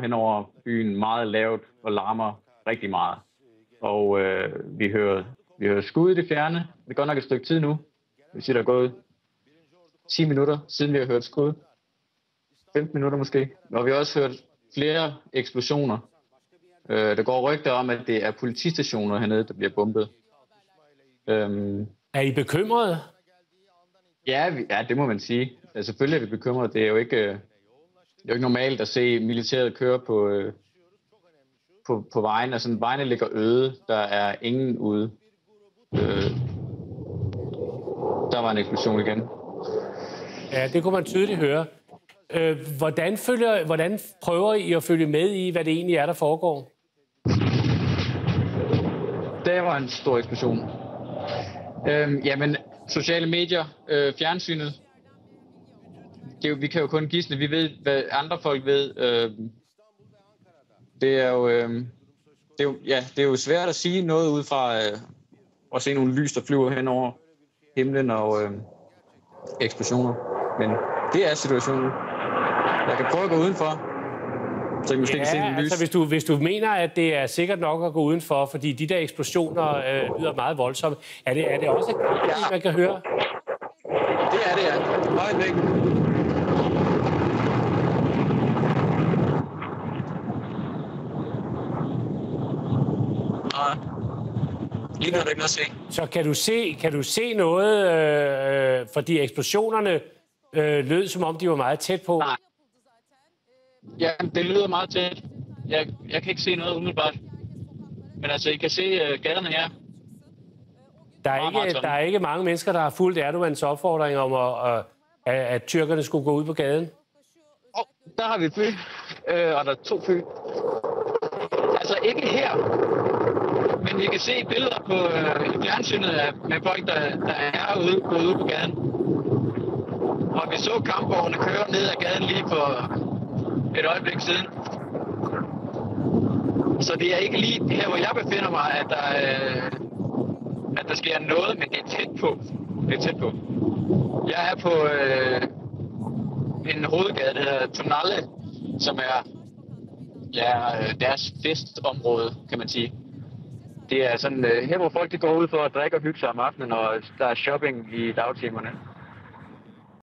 hen over byen meget lavt og larmer rigtig meget. Og vi hører skud i det fjerne. Det er godt nok et stykke tid nu. Det vil sige, der er gået 10 minutter, siden vi har hørt skud. 15 minutter måske. Og vi har også hørt flere eksplosioner. Der går rygter om, at det er politistationer hernede, der bliver bombet. Er I bekymrede? Ja, det må man sige. Ja, selvfølgelig er vi bekymrede. Det er jo ikke normalt at se militæret køre på vejen. Altså, vejene ligger øde. Der er ingen ude. Der var en eksplosion igen. Ja, det kunne man tydeligt høre. Hvordan prøver I at følge med i, hvad det egentlig er, der foregår? Der var en stor eksplosion. Jamen, sociale medier, fjernsynet. Vi kan jo kun gisne. Vi ved, hvad andre folk ved. Det er jo svært at sige noget ud fra at se nogle lys, der flyver hen over himlen og eksplosioner. Men det er situationen. Jeg kan prøve at gå udenfor, så I måske kan se nogle lys. Altså hvis du mener, at det er sikkert nok at gå udenfor, fordi de der eksplosioner lyder meget voldsomme, er det også et man kan høre? Det er det, ja. Højt væk. Lige nu er der ikke noget at se. Så kan du se noget, fordi eksplosionerne lød, som om de var meget tæt på? Nej. Ja, det lyder meget tæt. Jeg kan ikke se noget umiddelbart. Men altså, I kan se gaderne her. Der er ikke mange mennesker, der har fulgt Erdogans opfordring om, at tyrkerne skulle gå ud på gaden? Der har vi et fly, og der er 2 fly. Altså ikke her, men vi kan se billeder på fjernsynet med folk, der er herude, gået ud på gaden. Og vi så kampvogne køre ned ad gaden lige for et øjeblik siden. Så det er ikke lige her, hvor jeg befinder mig, at der sker noget, men det er tæt på. Det er tæt på. Jeg er på en hovedgade, der hedder Tunale, som er deres festområde, kan man sige. Det er sådan her, hvor folk går ud for at drikke og hygge sig om aftenen, og der er shopping i dagtimerne.